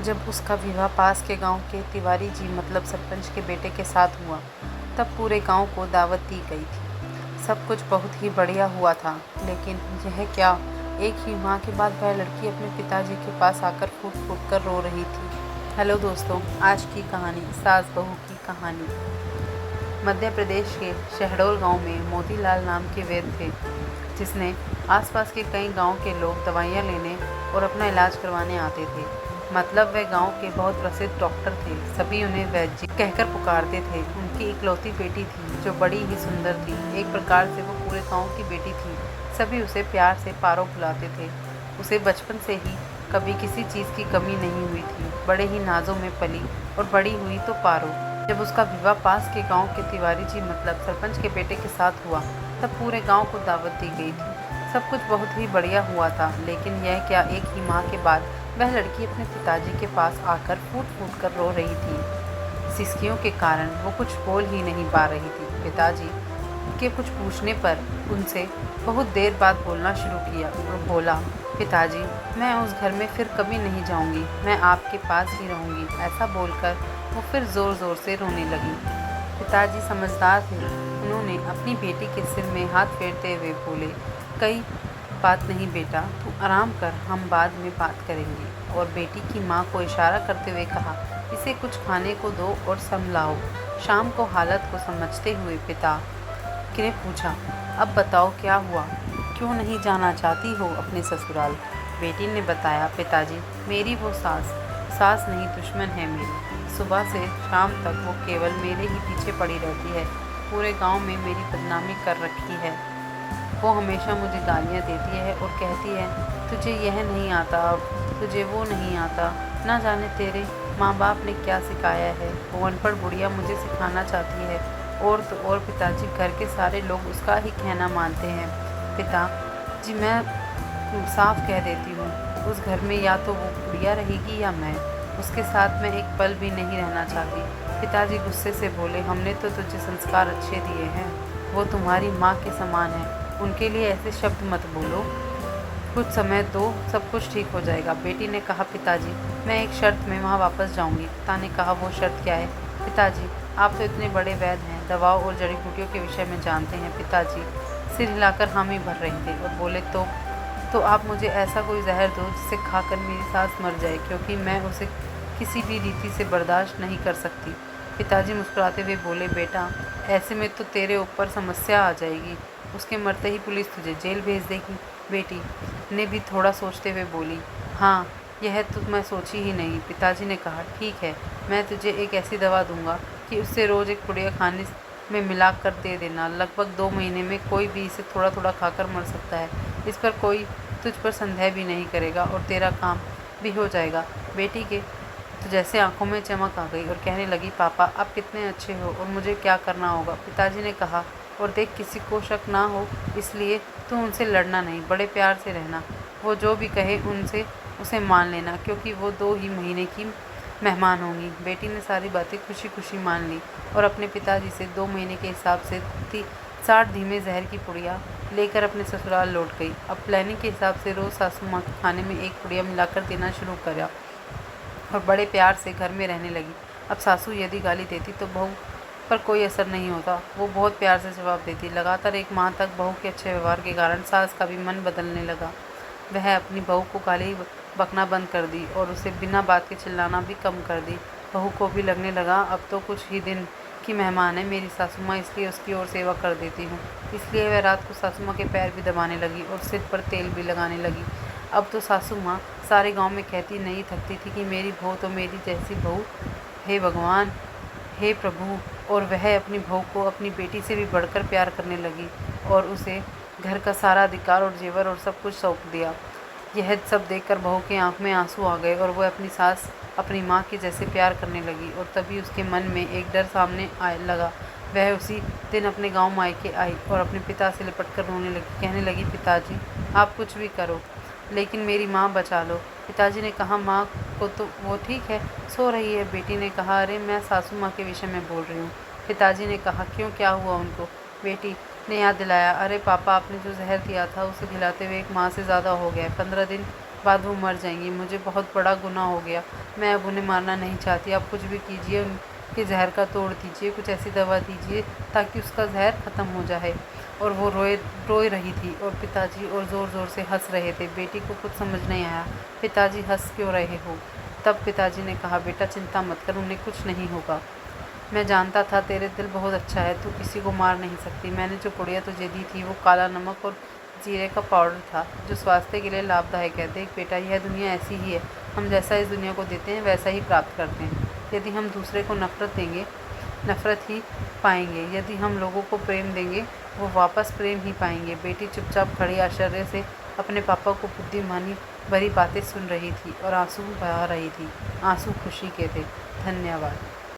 जब उसका विवाह पास के गांव के तिवारी जी मतलब सरपंच के बेटे के साथ हुआ तब पूरे गांव को दावत दी गई थी। सब कुछ बहुत ही बढ़िया हुआ था, लेकिन यह क्या, एक ही माह के बाद वह लड़की अपने पिताजी के पास आकर फूट फूट कर रो रही थी। हेलो दोस्तों, आज की कहानी सास बहू की कहानी। मध्य प्रदेश के शहडोल गांव में मोतीलाल नाम के वैद्य थे, जिसने आसपास के कई गांव के लोग दवाइयां लेने और अपना इलाज करवाने आते थे। मतलब वे गांव के बहुत प्रसिद्ध डॉक्टर थे। सभी उन्हें वैद्य जी कहकर पुकारते थे। उनकी इकलौती बेटी थी जो बड़ी ही सुंदर थी। एक प्रकार से वो पूरे गांव की बेटी थी। सभी उसे प्यार से पारो बुलाते थे। उसे बचपन से ही कभी किसी चीज़ की कमी नहीं हुई थी। बड़े ही नाजों में पली और बड़ी हुई तो पारो। जब उसका विवाह पास के गांव के तिवारी जी मतलब सरपंच के बेटे के साथ हुआ तब पूरे गांव को दावत दी गई थी। सब कुछ बहुत ही बढ़िया हुआ था, लेकिन यह क्या, एक ही माह के बाद वह लड़की अपने पिताजी के पास आकर फूट फूट कर रो रही थी। सिसकियों के कारण वो कुछ बोल ही नहीं पा रही थी। पिताजी के कुछ पूछने पर उनसे बहुत देर बाद बोलना शुरू किया और बोला, पिताजी, मैं उस घर में फिर कभी नहीं जाऊंगी, मैं आपके पास ही रहूंगी। ऐसा बोलकर वो फिर ज़ोर ज़ोर से रोने लगी। पिताजी समझदार थे। उन्होंने अपनी बेटी के सिर में हाथ फेरते हुए बोले, कई बात नहीं बेटा, तू आराम कर, हम बाद में बात करेंगे। और बेटी की माँ को इशारा करते हुए कहा, इसे कुछ खाने को दो और संभलाओ। शाम को हालत को समझते हुए पिता ने पूछा, अब बताओ क्या हुआ, क्यों नहीं जाना चाहती हो अपने ससुराल? बेटी ने बताया, पिताजी, मेरी वो सास नहीं, दुश्मन है मेरी। सुबह से शाम तक वो केवल मेरे ही पीछे पड़ी रहती है। पूरे गांव में मेरी बदनामी कर रखी है। वो हमेशा मुझे गालियाँ देती है और कहती है, तुझे यह नहीं आता, अब तुझे वो नहीं आता। ना जाने तेरे माँ बाप ने क्या सिखाया है। वो अनपढ़ बुढ़िया मुझे सिखाना चाहती है। और तो और पिताजी, घर के सारे लोग उसका ही कहना मानते हैं। पिताजी, मैं साफ कह देती हूँ, उस घर में या तो वो बुढ़िया रहेगी या मैं। उसके साथ मैं एक पल भी नहीं रहना चाहती। पिताजी गुस्से से बोले, हमने तो तुझे संस्कार अच्छे दिए हैं, वो तुम्हारी माँ के समान है, उनके लिए ऐसे शब्द मत बोलो। कुछ समय दो, सब कुछ ठीक हो जाएगा। बेटी ने कहा, पिताजी, मैं एक शर्त में वहाँ वापस जाऊँगी। पिता ने कहा, वो शर्त क्या है? पिताजी, आप तो इतने बड़े वैद्य हैं, दवाओं और जड़ी बूटियों के विषय में जानते हैं। पिताजी सिर हिलाकर हामी भर रहे थे और बोले, तो आप मुझे ऐसा कोई जहर दो जिसे खाकर मेरी सास मर जाए, क्योंकि मैं उसे किसी भी रीति से बर्दाश्त नहीं कर सकती। पिताजी मुस्कुराते हुए बोले, बेटा, ऐसे में तो तेरे ऊपर समस्या आ जाएगी। उसके मरते ही पुलिस तुझे जेल भेज देगी। बेटी ने भी थोड़ा सोचते हुए बोली, हाँ, यह तो मैं सोची ही नहीं। पिताजी ने कहा, ठीक है, मैं तुझे एक ऐसी दवा दूंगा कि उससे रोज़ एक पुड़िया खाने में मिला कर दे देना। लगभग 2 महीने में कोई भी इसे थोड़ा थोड़ा खाकर मर सकता है। इस पर कोई तुझ पर संदेह भी नहीं करेगा और तेरा काम भी हो जाएगा। बेटी के तो जैसे आंखों में चमक आ गई और कहने लगी, पापा, आप कितने अच्छे हो और मुझे क्या करना होगा? पिताजी ने कहा, और देख, किसी को शक ना हो इसलिए तू उनसे लड़ना नहीं, बड़े प्यार से रहना। वो जो भी कहे उसे मान लेना, क्योंकि वो 2 ही महीने की मेहमान होंगी। बेटी ने सारी बातें खुशी खुशी मान ली और अपने पिताजी से 2 महीने के हिसाब से 60 धीमे जहर की पुड़िया लेकर अपने ससुराल लौट गई। अब प्लानिंग के हिसाब से रोज़ सासू माँ के खाने में एक पुड़िया मिलाकर देना शुरू करा और बड़े प्यार से घर में रहने लगी। अब सासू यदि गाली देती तो बहू पर कोई असर नहीं होता। वो बहुत प्यार से जवाब देती। लगातार 1 माह तक बहू के अच्छे व्यवहार के कारण सास का भी मन बदलने लगा। वह अपनी बहू को गाली बकना बंद कर दी और उसे बिना बात के चिल्लाना भी कम कर दी। बहू को भी लगने लगा, अब तो कुछ ही दिन की मेहमान है मेरी सासू माँ, इसलिए उसकी और सेवा कर देती हूँ। इसलिए वह रात को सासू माँ के पैर भी दबाने लगी और सिर पर तेल भी लगाने लगी। अब तो सासू माँ सारे गांव में कहती नहीं थकती थी कि मेरी बहू तो मेरी जैसी बहू, हे भगवान, हे प्रभु। और वह अपनी बहू को अपनी बेटी से भी बढ़कर प्यार करने लगी और उसे घर का सारा अधिकार और जेवर और सब कुछ सौंप दिया। यह सब देखकर बहू की आंख में आंसू आ गए और वह अपनी सास, अपनी माँ के जैसे प्यार करने लगी। और तभी उसके मन में एक डर सामने आने लगा। वह उसी दिन अपने गांव मायके आई और अपने पिता से लिपट कर रोने लगी। कहने लगी, पिताजी, आप कुछ भी करो, लेकिन मेरी माँ बचा लो। पिताजी ने कहा, माँ को तो वो ठीक है, सो रही है। बेटी ने कहा, अरे मैं सासू माँ के विषय में बोल रही हूँ। पिताजी ने कहा, क्यों, क्या हुआ उनको? बेटी ने याद दिलाया, अरे पापा, आपने जो जहर दिया था उसे खिलाते हुए 1 माह से ज़्यादा हो गया है। 15 दिन बाद वो मर जाएंगी। मुझे बहुत बड़ा गुनाह हो गया। मैं अब उन्हें मारना नहीं चाहती। आप कुछ भी कीजिए, उनके जहर का तोड़ दीजिए, कुछ ऐसी दवा दीजिए ताकि उसका जहर ख़त्म हो जाए। और वो रोए रही थी और पिताजी और ज़ोर ज़ोर से हंस रहे थे। बेटी को कुछ समझ नहीं आया, पिताजी हंस क्यों रहे हो। तब पिताजी ने कहा, बेटा चिंता मत कर, उन्हें कुछ नहीं होगा। मैं जानता था तेरे दिल बहुत अच्छा है, तू किसी को मार नहीं सकती। मैंने जो पुड़िया तुझे दी थी वो काला नमक और जीरे का पाउडर था, जो स्वास्थ्य के लिए लाभदायक है। देख बेटा, यह दुनिया ऐसी ही है। हम जैसा इस दुनिया को देते हैं वैसा ही प्राप्त करते हैं। यदि हम दूसरे को नफ़रत देंगे, नफ़रत ही पाएंगे। यदि हम लोगों को प्रेम देंगे, वो वापस प्रेम ही पाएंगे। बेटी चुपचाप खड़ी आश्चर्य से अपने पापा को बुद्धिमानी भरी बातें सुन रही थी और आंसू बहा रही थी। आंसू खुशी के थे। धन्यवाद।